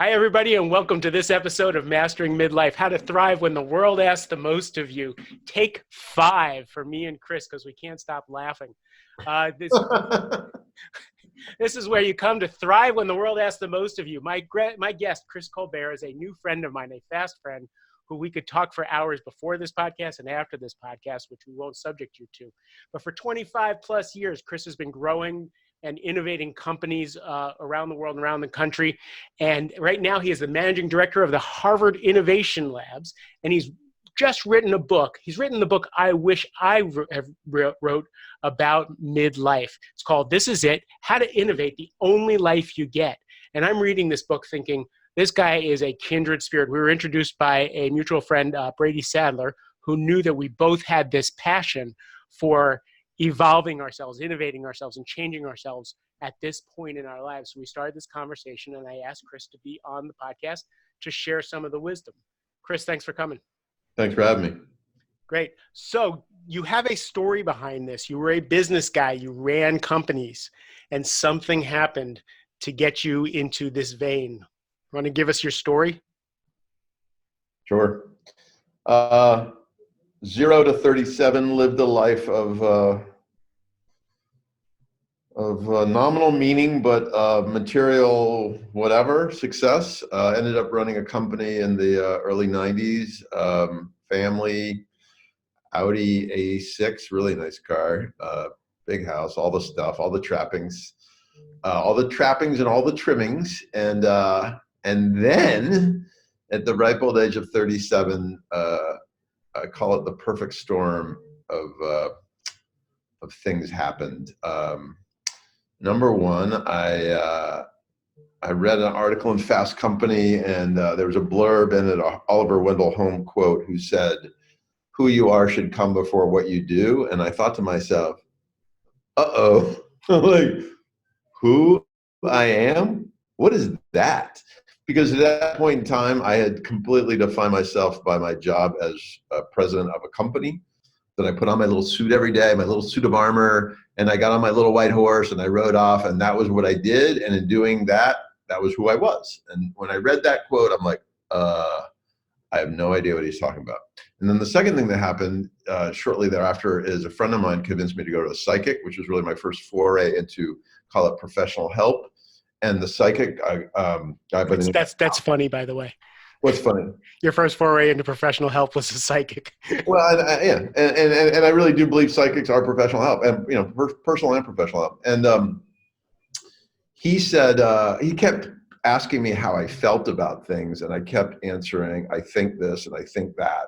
Hi, everybody, and welcome to this episode of Mastering Midlife, How to Thrive When the World Asks the Most of You. Take 5 for me and Chris, because we can't stop laughing. This is where you come to thrive when the world asks the most of you. My guest, Chris Colbert, is a new friend of mine, a fast friend, who we could talk for hours before this podcast and after this podcast, which we won't subject you to. But for 25 plus years, Chris has been growing and innovating companies around the world and around the country. And right now he is the managing director of the Harvard Innovation Labs. And he's just written a book. He's written the book I wish I wrote about midlife. It's called This Is It, How to Innovate the Only Life You Get. And I'm reading this book thinking, this guy is a kindred spirit. We were introduced by a mutual friend, Brady Sadler, who knew that we both had this passion for evolving ourselves, innovating ourselves, and changing ourselves at this point in our lives. So we started this conversation, and I asked Chris to be on the podcast to share some of the wisdom. Chris, thanks for coming. Thanks for having me. Great. So you have a story behind this. You were a business guy. You ran companies, and something happened to get you into this vein. Want to give us your story? Sure. 0 to 37, lived a life of nominal meaning, but material whatever success. Ended up running a company in the early 90s. Family, Audi A6, really nice car, big house, all the stuff, all the trappings and all the trimmings. And then at the ripe old age of 37, I call it the perfect storm of things happened. Number one, I read an article in Fast Company, and there was a blurb in it, an Oliver Wendell Holmes quote, who said, "Who you are should come before what you do." And I thought to myself, uh-oh, like, who I am? What is that? Because at that point in time, I had completely defined myself by my job as president of a company. That I put on my little suit every day, my little suit of armor, and I got on my little white horse and I rode off, and that was what I did. And in doing that, that was who I was. And when I read that quote, I'm like, I have no idea what he's talking about. And then the second thing that happened shortly thereafter is a friend of mine convinced me to go to a psychic, which was really my first foray into, call it professional help. And the psychic, That's funny, by the way. What's funny? Your first foray into professional help was a psychic. Well, yeah, and I really do believe psychics are professional help, and personal and professional help. And he said he kept asking me how I felt about things, and I kept answering, I think this and I think that.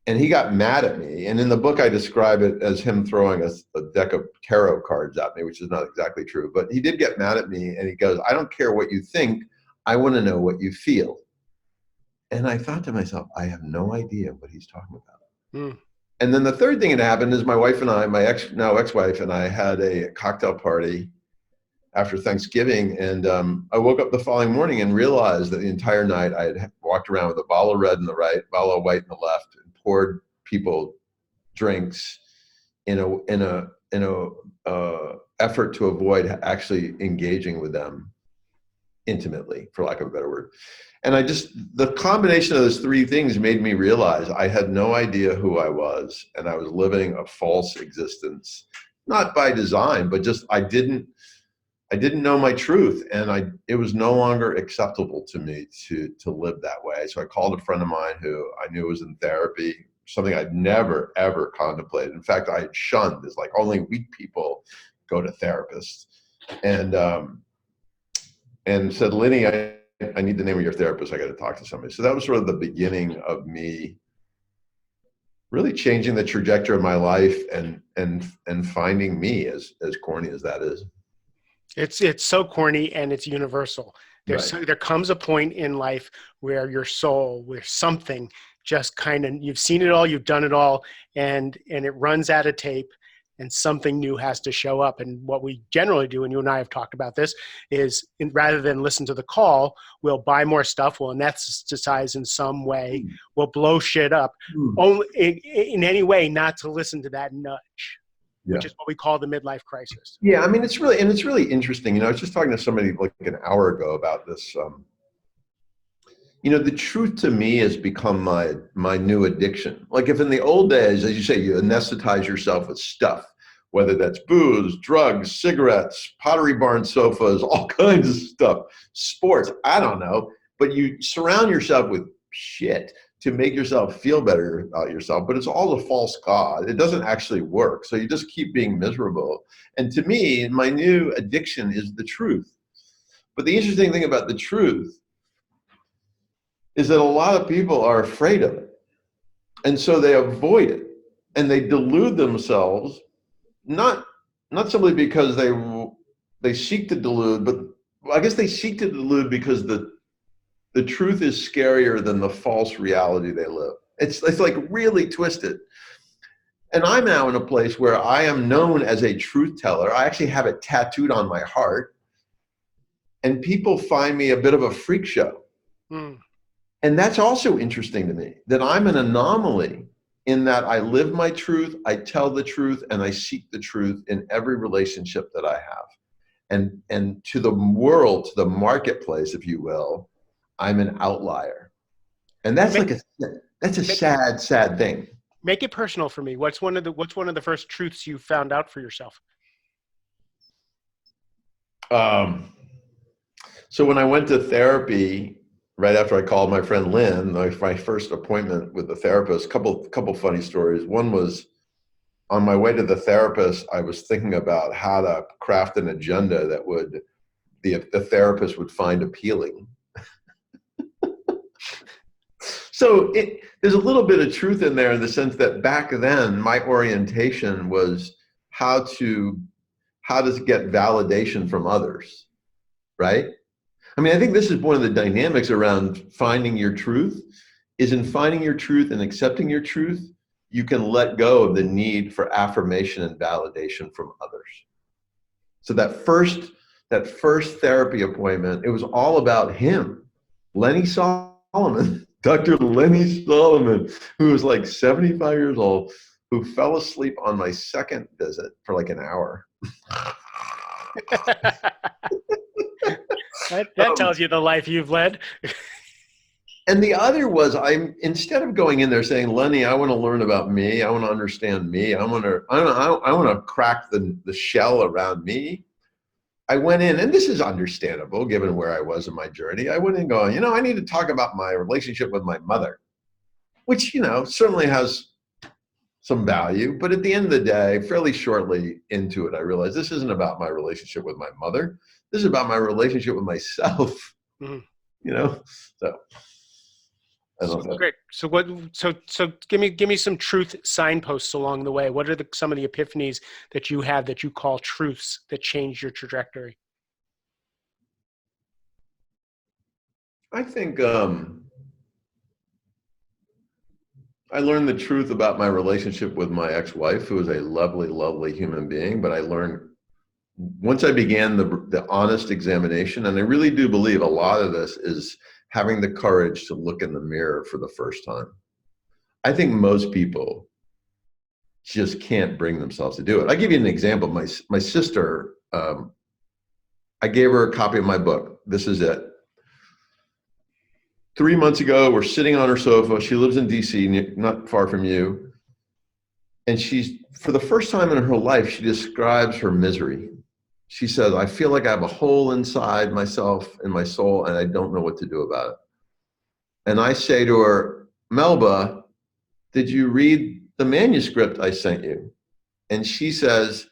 And he got mad at me. And in the book, I describe it as him throwing a deck of tarot cards at me, which is not exactly true. But he did get mad at me, and he goes, "I don't care what you think. I want to know what you feel." And I thought to myself, I have no idea what he's talking about. Mm. And then the third thing that happened is my wife and I, my now ex-wife and I, had a cocktail party after Thanksgiving. And I woke up the following morning and realized that the entire night I had walked around with a bottle of red in the right, bottle of white in the left, and poured people drinks in a effort to avoid actually engaging with them intimately, for lack of a better word. And the combination of those three things made me realize I had no idea who I was, and I was living a false existence, not by design, but just I didn't know my truth, and it was no longer acceptable to me to live that way. So I called a friend of mine who I knew was in therapy, something I'd never ever contemplated. In fact, I had shunned, as like only weak people go to therapists, and said, "Lenny, I need the name of your therapist. I got to talk to somebody." So that was sort of the beginning of me really changing the trajectory of my life and finding me, as corny as that is. It's so corny, and it's universal. There comes a point in life where your soul, where something just kind of, you've seen it all, you've done it all, and it runs out of tape. And something new has to show up. And what we generally do, and you and I have talked about this, is rather than listen to the call, we'll buy more stuff, we'll anesthetize in some way, we'll blow shit up, only in any way not to listen to that nudge, which is what we call the midlife crisis. Yeah, I mean, it's really interesting. I was just talking to somebody like an hour ago about this The truth to me has become my new addiction. Like if in the old days, as you say, you anesthetize yourself with stuff, whether that's booze, drugs, cigarettes, Pottery Barn sofas, all kinds of stuff, sports, I don't know, but you surround yourself with shit to make yourself feel better about yourself, but it's all a false god. It doesn't actually work. So you just keep being miserable. And to me, my new addiction is the truth. But the interesting thing about the truth is that a lot of people are afraid of it. And so they avoid it and they delude themselves, not simply because they seek to delude, but I guess they seek to delude because the truth is scarier than the false reality they live. It's like really twisted. And I'm now in a place where I am known as a truth teller. I actually have it tattooed on my heart. And people find me a bit of a freak show. Mm. And that's also interesting to me, that I'm an anomaly in that I live my truth, I tell the truth, and I seek the truth in every relationship that I have. And to the world, to the marketplace, if you will, I'm an outlier. And that's that's a sad, sad thing. Make it personal for me. What's one of the first truths you found out for yourself? So when I went to therapy, right after I called my friend Lynn, my first appointment with the therapist, couple funny stories. One was on my way to the therapist, I was thinking about how to craft an agenda that the therapist would find appealing. So there's a little bit of truth in there in the sense that back then my orientation was how to get validation from others, right? I mean, I think this is one of the dynamics around finding your truth, is in finding your truth and accepting your truth, you can let go of the need for affirmation and validation from others. So that first therapy appointment, it was all about him, Lenny Solomon, Dr. Lenny Solomon, who was like 75 years old, who fell asleep on my second visit for like an hour. That tells you the life you've led. And the other was, instead of going in there saying, Lenny, I want to learn about me, I want to understand me, I want to crack the shell around me. I went in, and this is understandable given where I was in my journey. I went in going, I need to talk about my relationship with my mother, which, certainly has some value. But at the end of the day, fairly shortly into it, I realized this isn't about my relationship with my mother. This is about my relationship with myself. Mm-hmm. So I don't know. Great. So give me some truth signposts along the way. What are some of the epiphanies that you have that you call truths that change your trajectory? I think I learned the truth about my relationship with my ex-wife, who is a lovely, lovely human being. But I learned once I began the honest examination, and I really do believe a lot of this is having the courage to look in the mirror for the first time. I think most people just can't bring themselves to do it. I'll give you an example. My sister, I gave her a copy of my book. This is it. 3 months ago, we're sitting on her sofa. She lives in DC, not far from you. And for the first time in her life, she describes her misery. She says, I feel like I have a hole inside myself and my soul, and I don't know what to do about it. And I say to her, Melba, did you read the manuscript I sent you? And she says,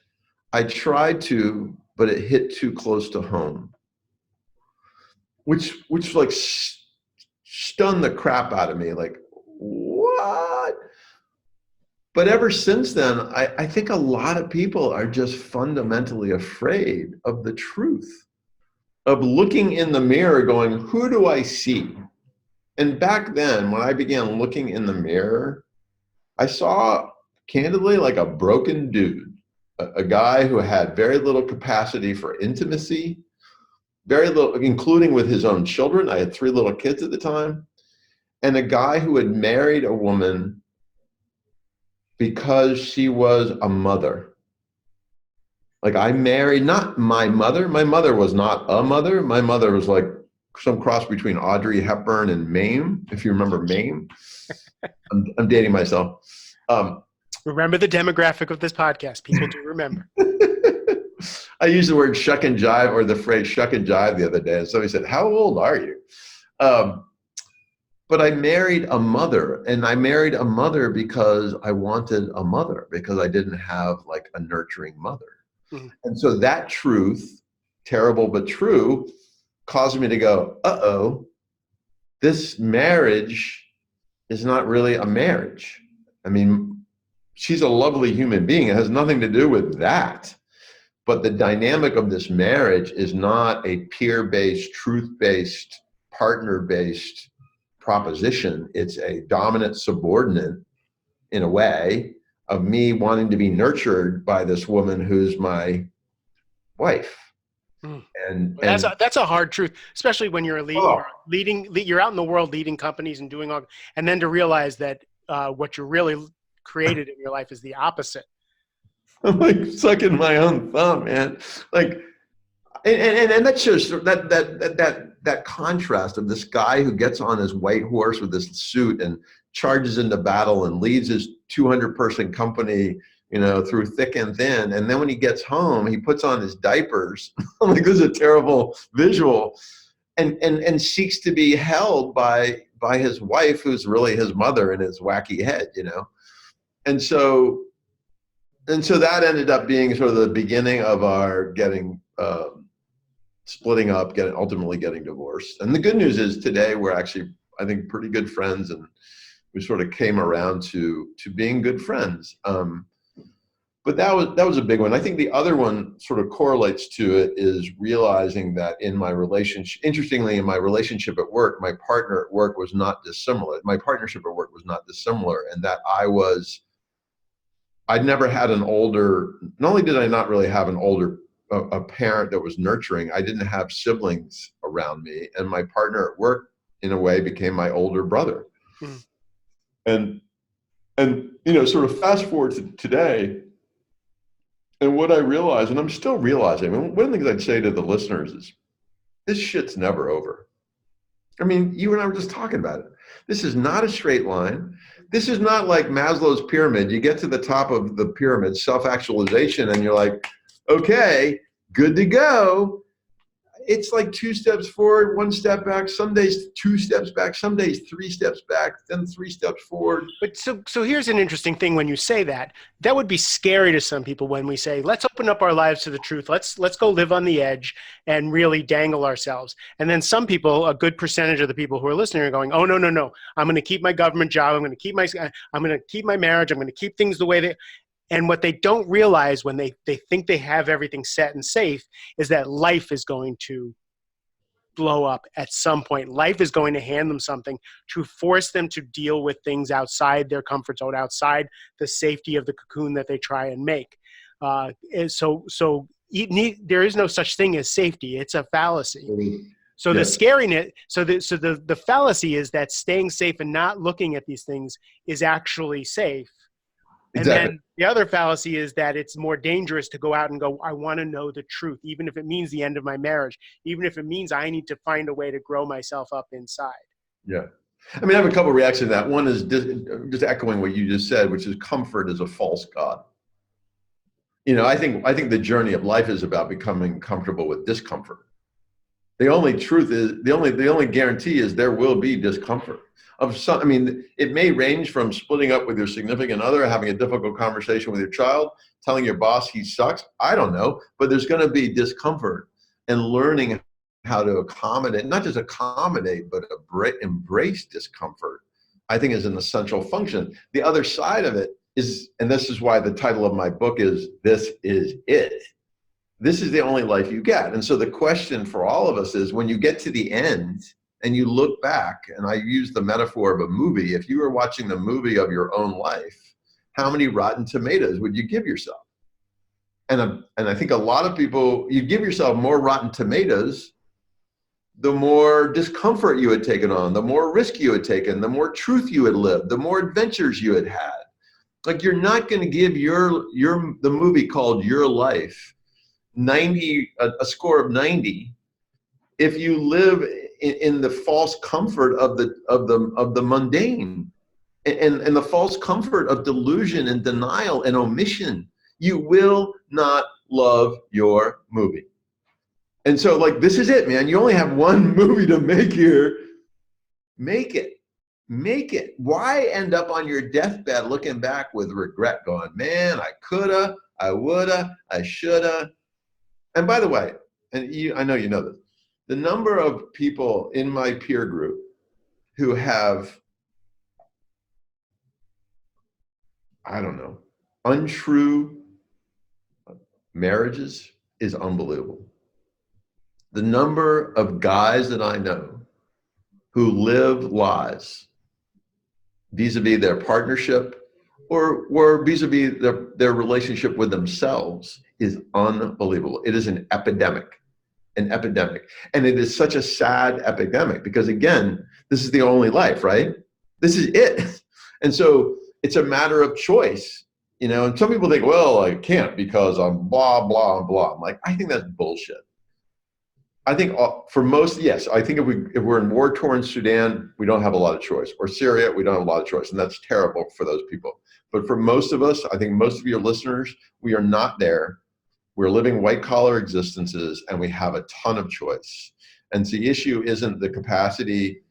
I tried to, but it hit too close to home. Which like stunned the crap out of me. Like, what? But ever since then, I think a lot of people are just fundamentally afraid of the truth, of looking in the mirror going, who do I see? And back then, when I began looking in the mirror, I saw, candidly, like a broken dude, a guy who had very little capacity for intimacy, very little, including with his own children. I had 3 little kids at the time. And a guy who had married a woman because she was a mother. Like, I married not my mother. My mother was not a mother. My mother was like some cross between Audrey Hepburn and Mame, if you remember Mame. I'm dating myself. Remember the demographic of this podcast. People do remember. I used the word shuck and jive, or the phrase shuck and jive, the other day, and somebody said, "How old are you?" But I married a mother, and I married a mother because I wanted a mother, because I didn't have like a nurturing mother. Mm-hmm. And so that truth, terrible but true, caused me to go, uh-oh, this marriage is not really a marriage. I mean, she's a lovely human being. It has nothing to do with that. But the dynamic of this marriage is not a peer-based, truth-based, partner-based proposition. It's a dominant subordinate, in a way, of me wanting to be nurtured by this woman who's my wife. And that's a hard truth, especially when you're you're out in the world leading companies and doing all, and then to realize that what you really created in your life is the opposite. I'm like sucking my own thumb, man. Like, and that shows that contrast of this guy who gets on his white horse with this suit and charges into battle and leads his 200-person company, through thick and thin. And then when he gets home, he puts on his diapers. I'm like, this is a terrible visual, and seeks to be held by his wife, who's really his mother in his wacky head, And so that ended up being sort of the beginning of our splitting up, ultimately getting divorced. And the good news is today we're actually, I think, pretty good friends, and we sort of came around to being good friends. But that was a big one. I think the other one sort of correlates to it, is realizing that in my relationship, interestingly, in my relationship at work, my partner at work was not dissimilar. My partnership at work was not dissimilar, and that I'd never had not only did I not really have a parent that was nurturing, I didn't have siblings around me, and my partner at work, in a way, became my older brother. Mm. And sort of fast forward to today, and what I realized, and I'm still realizing, one of the things I'd say to the listeners is, this shit's never over. I mean, you and I were just talking about it. This is not a straight line. This is not like Maslow's pyramid. You get to the top of the pyramid, self-actualization, and you're like, okay, good to go. It's like 2 steps forward, 1 step back. Some days 2 steps back. Some days 3 steps back, then 3 steps forward. But so here's an interesting thing when you say that. That would be scary to some people when we say, let's open up our lives to the truth. Let's go live on the edge and really dangle ourselves. And then some people, a good percentage of the people who are listening, are going, oh, no. I'm going to keep my government job. I'm going to keep my marriage. I'm going to keep things the way they. And what they don't realize when they think they have everything set and safe is that life is going to blow up at some point. Life is going to hand them something to force them to deal with things outside their comfort zone, outside the safety of the cocoon that they try and make. And so there is no such thing as safety. It's a fallacy. So the scariness, so the fallacy is that staying safe and not looking at these things is actually safe. And exactly. Then the other fallacy is that it's more dangerous to go out and go, I want to know the truth, even if it means the end of my marriage, even if it means I need to find a way to grow myself up inside. Yeah. I mean, I have a couple of reactions to that. One is just echoing what you just said, which is comfort is a false god. I think the journey of life is about becoming comfortable with discomfort. The only truth is, the only guarantee is there will be discomfort. It may range from splitting up with your significant other, having a difficult conversation with your child, telling your boss he sucks. I don't know, but there's going to be discomfort, and learning how to accommodate, not just accommodate, but embrace discomfort, I think is an essential function. The other side of it is, and this is why the title of my book is, This Is It. This is the only life you get. And so the question for all of us is, when you get to the end, and you look back, and I use the metaphor of a movie. If you were watching the movie of your own life, how many Rotten Tomatoes would you give yourself? And I think a lot of people, you give yourself more Rotten Tomatoes, the more discomfort you had taken on, the more risk you had taken, the more truth you had lived, the more adventures you had had. Like, you're not going to give the movie called Your Life a score of 90 if you live in the false comfort of the mundane, and the false comfort of delusion and denial and omission. You will not love your movie. And so, like, this is it, man. You only have one movie to make here. Make it. Make it. Why end up on your deathbed looking back with regret, going, man, I coulda, I woulda, I shoulda. And by the way, I know you know this, the number of people in my peer group who have, I don't know, untrue marriages is unbelievable. The number of guys that I know who live lies vis-a-vis their partnership or vis-a-vis their relationship with themselves is unbelievable. It is an epidemic. An epidemic. And it is such a sad epidemic because, again, this is the only life, right? This is it. And so it's a matter of choice, you know, and some people think, well, I can't because I'm blah, blah, blah. I'm like, I think that's bullshit. I think for most, yes, I think if we're in war-torn Sudan, we don't have a lot of choice, or Syria, we don't have a lot of choice, and that's terrible for those people. But for most of us, I think most of your listeners, we are not there. We're living white-collar existences, and we have a ton of choice. And the issue isn't the capacity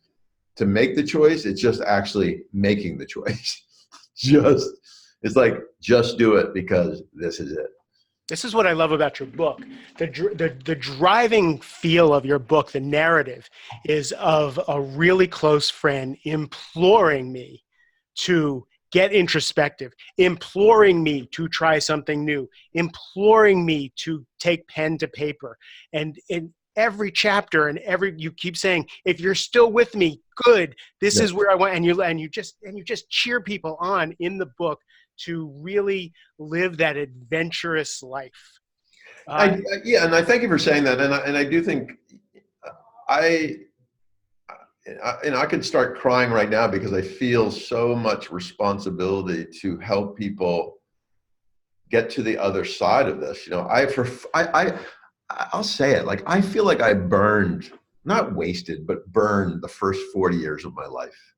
to make the choice, it's just actually making the choice. It's like, just do it because this is it. This is what I love about your book. The driving feel of your book, the narrative, is of a really close friend imploring me to get introspective, imploring me to try something new, imploring me to take pen to paper. And in every chapter and you keep saying, if you're still with me, good, this is where I want. And you just cheer people on in the book to really live that adventurous life. Yeah, and I thank you for saying that. And I do think I could start crying right now because I feel so much responsibility to help people get to the other side of this. You know, I'll say it, like, I feel like I burned, not wasted, but burned the first 40 years of my life.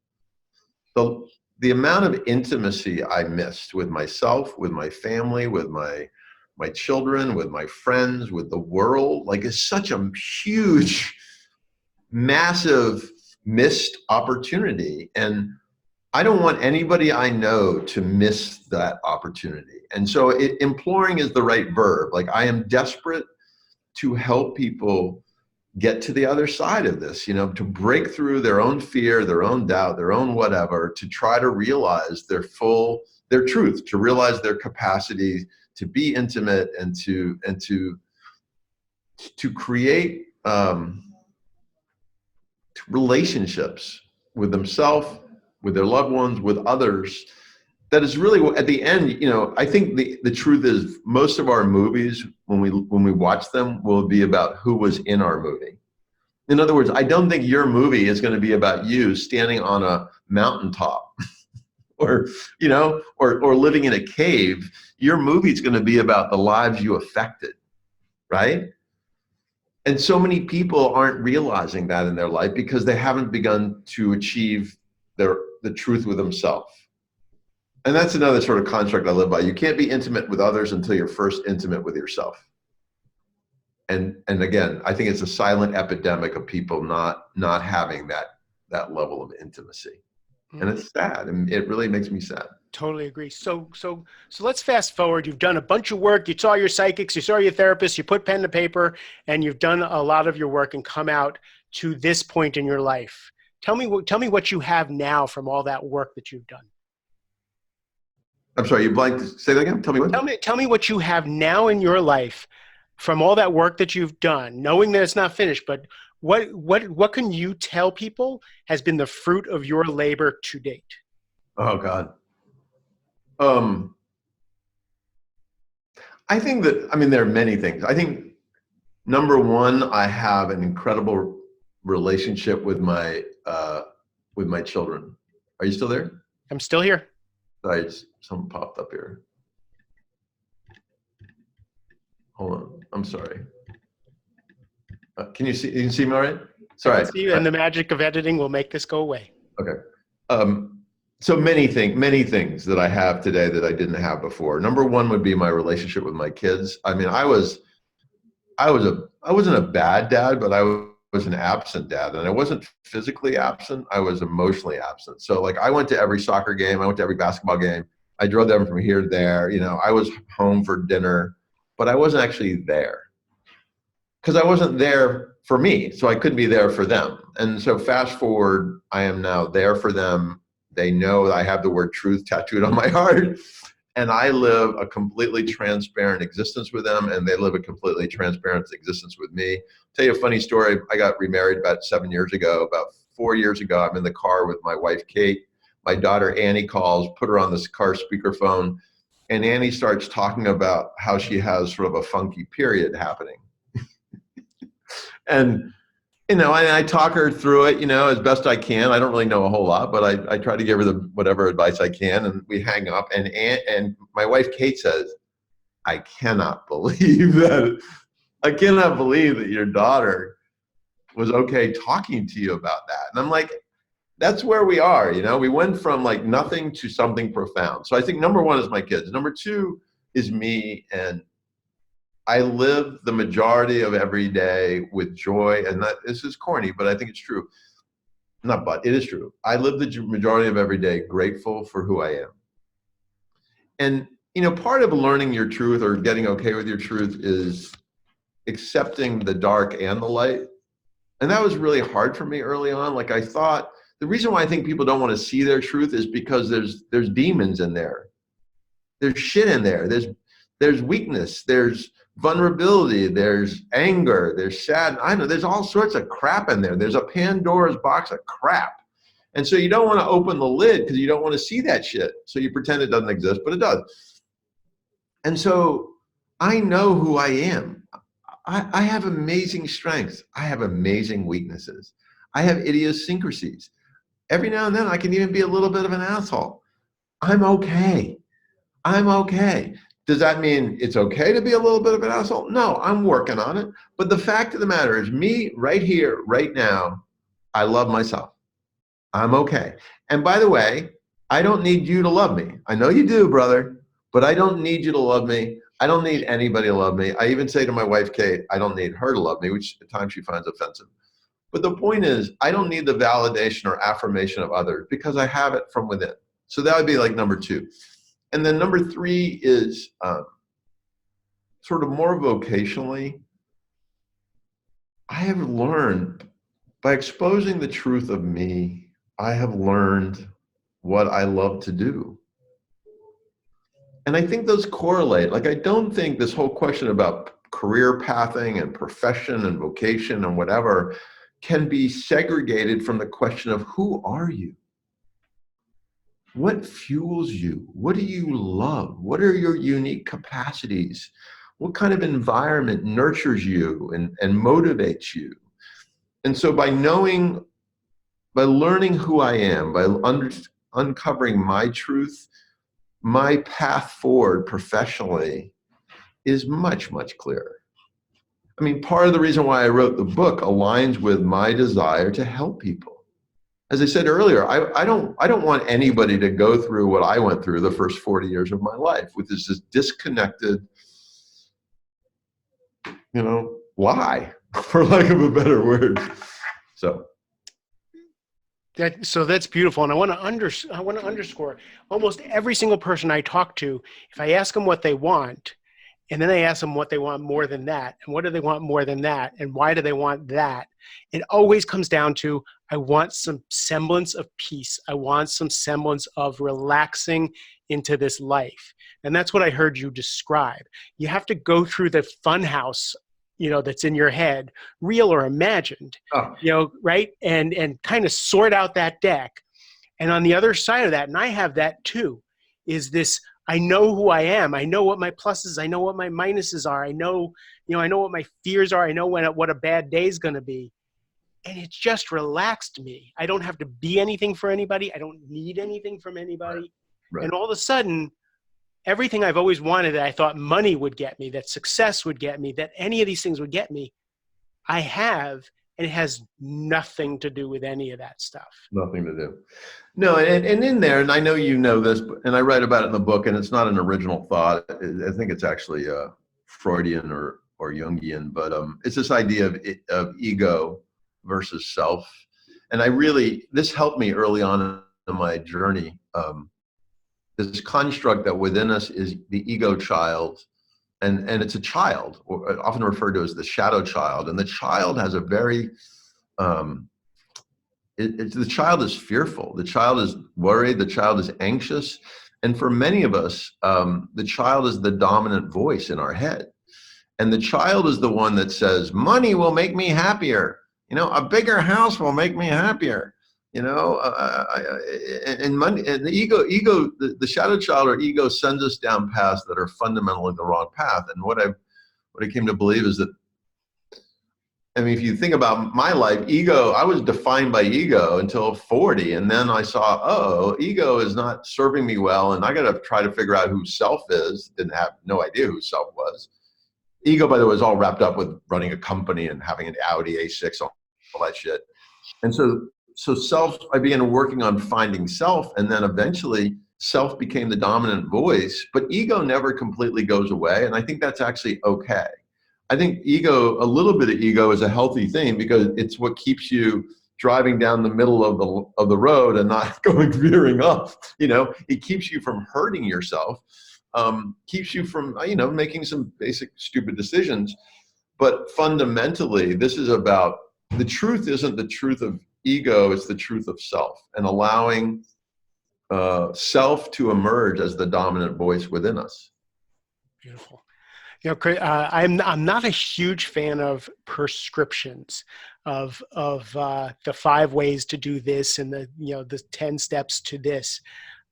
The amount of intimacy I missed with myself, with my family, with my children, with my friends, with the world, like, it's such a huge, massive missed opportunity. And I don't want anybody I know to miss that opportunity. And so imploring is the right verb. Like, I am desperate to help people get to the other side of this, you know, to break through their own fear, their own doubt, their own whatever, to try to realize their truth, to realize their capacity to be intimate and to create relationships with themselves, with their loved ones, with others. That is really, at the end, you know, I think the truth is most of our movies, when we watch them, will be about who was in our movie. In other words, I don't think your movie is going to be about you standing on a mountaintop or, you know, or living in a cave. Your movie is going to be about the lives you affected, right? And so many people aren't realizing that in their life because they haven't begun to achieve the truth with themselves. And that's another sort of construct I live by. You can't be intimate with others until you're first intimate with yourself. And again, I think it's a silent epidemic of people not having that level of intimacy. And it's sad, and it really makes me sad. Totally agree. So let's fast forward. You've done a bunch of work. You saw your psychics, you saw your therapist, you put pen to paper, and you've done a lot of your work and come out to this point in your life. Tell me what you have now from all that work that you've done. I'm sorry, you blanked. Say that again. Tell me what. Tell me what you have now in your life from all that work that you've done, knowing that it's not finished, but what can you tell people has been the fruit of your labor to date? Oh God. I think that, I mean, there are many things. I think number one, I have an incredible relationship with my children. Are you still there? I'm still here. Sorry, something popped up here. Hold on. I'm sorry. Can you see me all right? I can Sorry. see you, and the magic of editing will make this go away. Okay. So many things that I have today that I didn't have before. Number one would be my relationship with my kids. I mean, I wasn't a bad dad, but I was an absent dad, and I wasn't physically absent. I was emotionally absent. So like I went to every soccer game. I went to every basketball game. I drove them from here to there. You know, I was home for dinner, but I wasn't actually there because I wasn't there for me. So I couldn't be there for them. And so fast forward, I am now there for them. They know that I have the word truth tattooed on my heart. And I live a completely transparent existence with them, and they live a completely transparent existence with me. I'll tell you a funny story. I got remarried about 7 years ago. About 4 years ago, I'm in the car with my wife, Kate. My daughter, Annie, calls, put her on this car speakerphone, and Annie starts talking about how she has sort of a funky period happening. And you know, I talk her through it, you know, as best I can. I don't really know a whole lot, but I try to give her whatever advice I can, and we hang up. And my wife, Kate, says, I cannot believe that. I cannot believe that your daughter was okay talking to you about that. And I'm like, that's where we are, you know. We went from like nothing to something profound. So I think number one is my kids. Number two is me, and I live the majority of every day with joy, and this is corny, but I think it's true. Not but, it is true. I live the majority of every day grateful for who I am. And, you know, part of learning your truth or getting okay with your truth is accepting the dark and the light. And that was really hard for me early on. Like I thought, the reason why I think people don't want to see their truth is because there's demons in there. There's shit in there. There's weakness. There's vulnerability, there's anger, there's sadness. I know there's all sorts of crap in there. There's a Pandora's box of crap. And so you don't want to open the lid because you don't want to see that shit. So you pretend it doesn't exist, but it does. And so I know who I am. I have amazing strengths. I have amazing weaknesses. I have idiosyncrasies. Every now and then I can even be a little bit of an asshole. I'm okay. I'm okay. Does that mean it's okay to be a little bit of an asshole? No, I'm working on it. But the fact of the matter is me right here, right now, I love myself. I'm okay. And by the way, I don't need you to love me. I know you do, brother, but I don't need you to love me. I don't need anybody to love me. I even say to my wife, Kate, I don't need her to love me, which at times she finds offensive. But the point is, I don't need the validation or affirmation of others because I have it from within. So that would be like number two. And then number three is sort of more vocationally, I have learned by exposing the truth of me, I have learned what I love to do. And I think those correlate. Like, I don't think this whole question about career pathing and profession and vocation and whatever can be segregated from the question of who are you? What fuels you? What do you love? What are your unique capacities? What kind of environment nurtures you and motivates you? And so by learning who I am, by uncovering my truth, my path forward professionally is much, much clearer. I mean, part of the reason why I wrote the book aligns with my desire to help people. As I said earlier, I don't want anybody to go through what I went through the first 40 years of my life, which is this disconnected, you know, lie, for lack of a better word. So that's beautiful, and I want to underscore almost every single person I talk to. If I ask them what they want, and then I ask them what they want more than that, and what do they want more than that, and why do they want that, it always comes down to, I want some semblance of peace. I want some semblance of relaxing into this life. And that's what I heard you describe. You have to go through the fun house, you know, that's in your head, real or imagined, you know, right? And kind of sort out that deck. And on the other side of that, and I have that too, is this, I know who I am. I know what my pluses, I know what my minuses are. I know, you know, I know what my fears are. I know what a bad day is going to be. And it's just relaxed me. I don't have to be anything for anybody. I don't need anything from anybody. Right. And all of a sudden, everything I've always wanted that I thought money would get me, that success would get me, that any of these things would get me, I have. and it has nothing to do with any of that stuff. Nothing to do. No, and in there, and I know you know this, and I write about it in the book, and it's not an original thought. I think it's actually Freudian or Jungian, but it's this idea of ego versus self. And this helped me early on in my journey. This construct that within us is the ego child, and it's a child, or often referred to as the shadow child. And the child has a very the child is fearful. The child is worried. The child is anxious. And for many of us, the child is the dominant voice in our head. And the child is the one that says, money will make me happier. A bigger house will make me happier. And money, and the ego, the shadow child or ego sends us down paths that are fundamentally the wrong path. And what I came to believe is that, if you think about my life, ego, I was defined by ego until 40. And then I saw, ego is not serving me well. And I got to try to figure out who self is. Didn't have no idea who self was. Ego, by the way, is all wrapped up with running a company and having an Audi A6, all that shit. And so self, I began working on finding self. And then eventually self became the dominant voice. But ego never completely goes away. And I think that's actually okay. I think a little bit of ego is a healthy thing because it's what keeps you driving down the middle of the road and not veering off. It keeps you from hurting yourself, keeps you from, making some basic stupid decisions. But fundamentally, this is about, the truth isn't the truth of ego, it's the truth of self, and allowing self to emerge as the dominant voice within us. Beautiful. I'm not a huge fan of prescriptions of the 5 ways to do this and the 10 steps to this.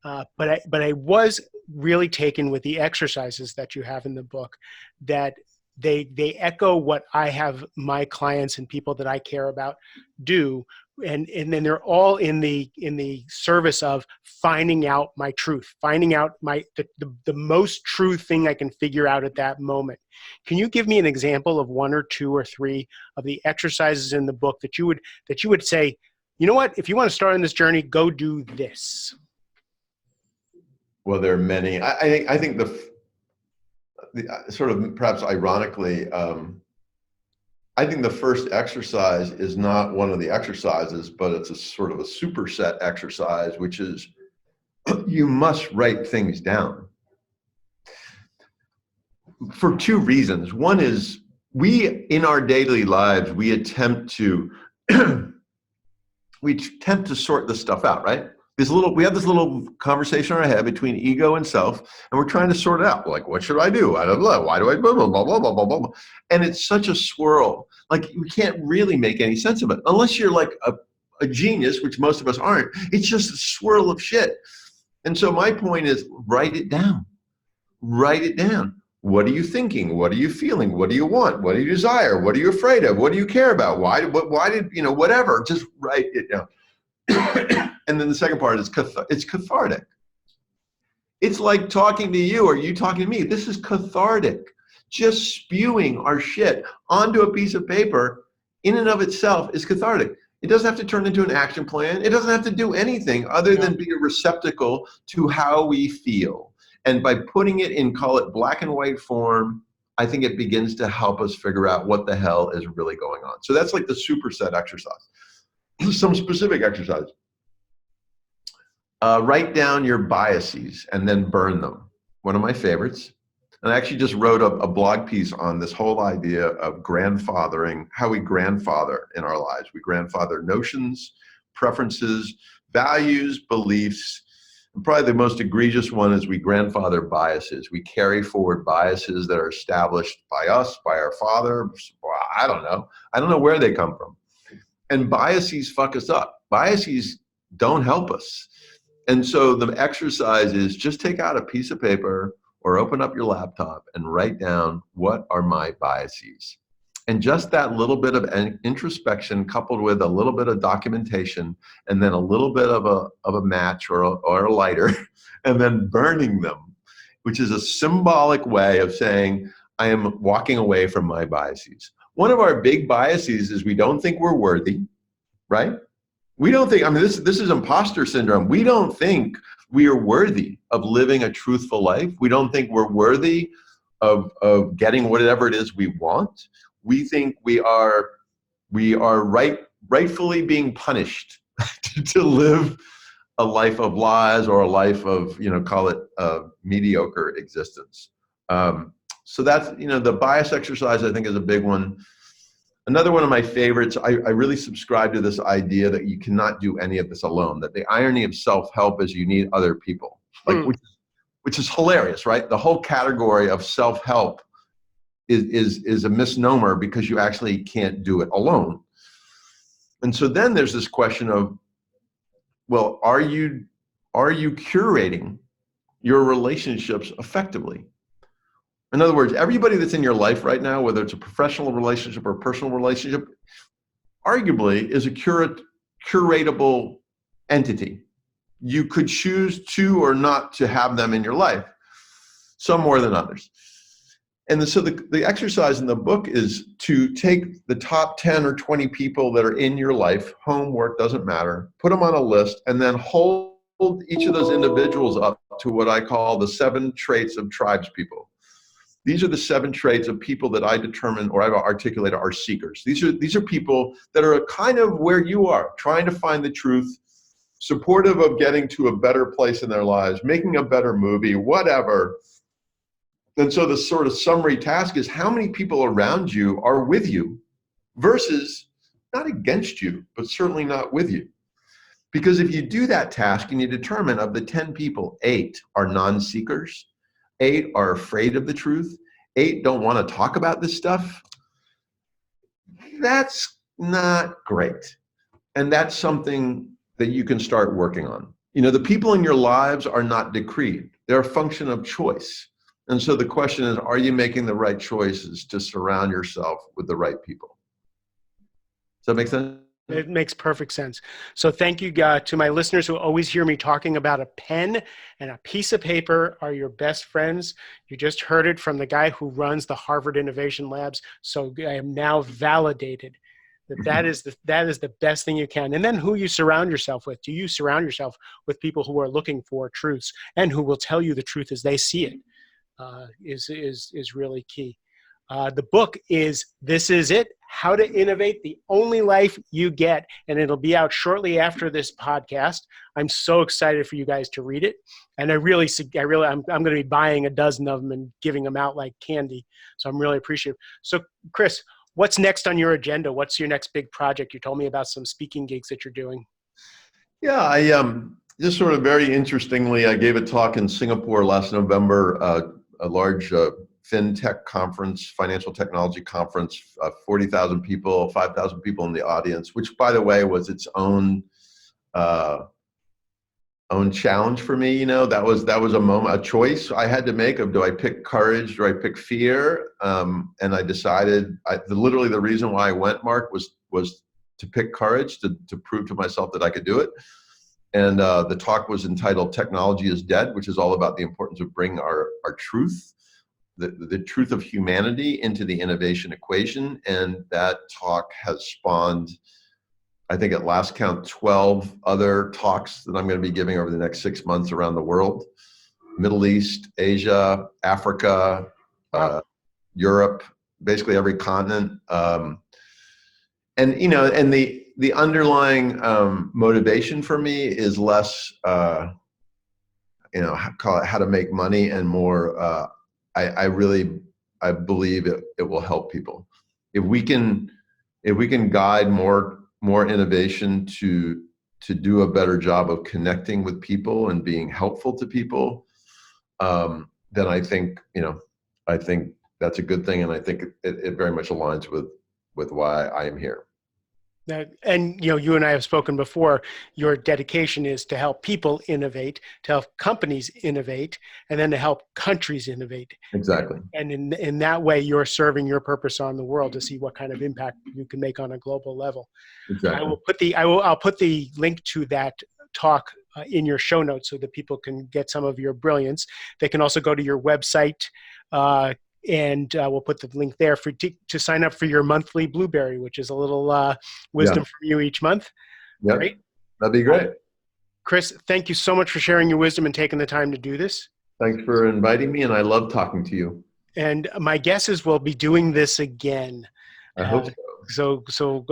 But I was really taken with the exercises that you have in the book, that they echo what I have my clients and people that I care about do. And then they're all in the service of finding out my truth, finding out the most true thing I can figure out at that moment. Can you give me an example of 1 or 2 or 3 of the exercises in the book that you would say, you know what, if you want to start on this journey, go do this? Well, there are many. I think the sort of, perhaps ironically, I think the first exercise is not one of the exercises, but it's a sort of a superset exercise, which is you must write things down for 2 reasons. One is, in our daily lives, we attempt to sort this stuff out, right? We have this little conversation in our head between ego and self, and we're trying to sort it out. Like, what should I do? I don't know. Why do I blah, blah, blah, blah, blah, blah, blah. And it's such a swirl. Like, we can't really make any sense of it. Unless you're like a genius, which most of us aren't. It's just a swirl of shit. And so my point is, write it down. Write it down. What are you thinking? What are you feeling? What do you want? What do you desire? What are you afraid of? What do you care about? Why did, whatever. Just write it down. And then the second part is it's cathartic. It's like talking to you or you talking to me. This is cathartic. Just spewing our shit onto a piece of paper in and of itself is cathartic. It doesn't have to turn into an action plan. It doesn't have to do anything other than be a receptacle to how we feel. And by putting it in, call it black and white form, I think it begins to help us figure out what the hell is really going on. So that's like the superset exercise. Some specific exercise. Write down your biases and then burn them. One of my favorites. And I actually just wrote a blog piece on this whole idea of grandfathering, how we grandfather in our lives. We grandfather notions, preferences, values, beliefs. And probably the most egregious one is we grandfather biases. We carry forward biases that are established by us, by our father. I don't know. I don't know where they come from. And biases fuck us up. Biases don't help us. And so the exercise is just take out a piece of paper or open up your laptop and write down, what are my biases? And just that little bit of introspection coupled with a little bit of documentation and then a little bit of a match or a lighter and then burning them, which is a symbolic way of saying, I am walking away from my biases. one of our big biases is we don't think we're worthy, right? We don't think, I mean, this is imposter syndrome. We don't think we are worthy of living a truthful life. We don't think we're worthy of getting whatever it is we want. We think we are rightfully being punished to live a life of lies or a life of, call it a mediocre existence. So that's, the bias exercise, I think, is a big one. Another one of my favorites, I really subscribe to this idea that you cannot do any of this alone, that the irony of self-help is you need other people, which is hilarious, right? The whole category of self-help is a misnomer because you actually can't do it alone. And so then there's this question of, well, are you curating your relationships effectively? In other words, everybody that's in your life right now, whether it's a professional relationship or a personal relationship, arguably is a curatable entity. You could choose to or not to have them in your life, some more than others. And so the exercise in the book is to take the top 10 or 20 people that are in your life, home, work, doesn't matter, put them on a list, and then hold each of those individuals up to what I call the 7 traits of tribes people. These are the 7 traits of people that I determine or I've articulated are seekers. These are people that are kind of where you are, trying to find the truth, supportive of getting to a better place in their lives, making a better movie, whatever. And so the sort of summary task is how many people around you are with you versus not against you, but certainly not with you. Because if you do that task and you determine of the 10 people, 8 are non-seekers, 8 are afraid of the truth, 8 don't want to talk about this stuff, that's not great. And that's something that you can start working on. The people in your lives are not decreed. They're a function of choice. And so the question is, are you making the right choices to surround yourself with the right people? Does that make sense? It makes perfect sense. So thank you to my listeners who always hear me talking about a pen and a piece of paper are your best friends. You just heard it from the guy who runs the Harvard Innovation Labs. So I am now validated that is the best thing you can. And then who you surround yourself with. Do you surround yourself with people who are looking for truths and who will tell you the truth as they see it? Is really key. The book is This Is It, How to Innovate the Only Life You Get, and it'll be out shortly after this podcast. I'm so excited for you guys to read it, and I'm going to be buying a dozen of them and giving them out like candy. So I'm really appreciative. So Chris, what's next on your agenda? What's your next big project? You told me about some speaking gigs that you're doing. Yeah, I just sort of very interestingly, I gave a talk in Singapore last November, a large fintech conference, financial technology conference, 40,000 people, 5,000 people in the audience, which, by the way, was its own challenge for me. That was a choice I had to make of, do I pick courage, do I pick fear? And I decided, literally the reason why I went, Mark, was to pick courage, to prove to myself that I could do it. And the talk was entitled Technology is Dead, which is all about the importance of bringing our truth, the truth of humanity into the innovation equation. And that talk has spawned, I think at last count, 12 other talks that I'm going to be giving over the next 6 months around the world, Middle East, Asia, Africa, Europe, basically every continent. And the underlying motivation for me is less, call it how to make money, and more, I believe it will help people. If we can guide more innovation to do a better job of connecting with people and being helpful to people, then I think that's a good thing, and I think it very much aligns with why I am here. And you and I have spoken before. Your dedication is to help people innovate, to help companies innovate, and then to help countries innovate. Exactly. And in that way, you're serving your purpose on the world to see what kind of impact you can make on a global level. Exactly. I'll put the link to that talk in your show notes so that people can get some of your brilliance. They can also go to your website, And we'll put the link there to sign up for your monthly Blueberry, which is a little wisdom Yeah. from you each month. Yep. Great. That'd be great. Chris, thank you so much for sharing your wisdom and taking the time to do this. Thanks for inviting me, and I love talking to you. And my guess is we'll be doing this again. I hope so. So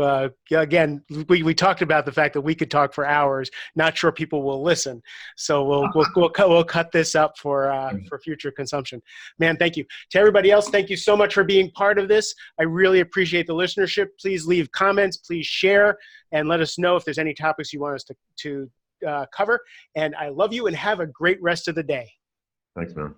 again, we talked about the fact that we could talk for hours. Not sure people will listen, so we'll cut this up for future consumption. Man, thank you to everybody else. Thank you so much for being part of this. I really appreciate the listenership. Please leave comments. Please share and let us know if there's any topics you want us to cover. And I love you and have a great rest of the day. Thanks, man.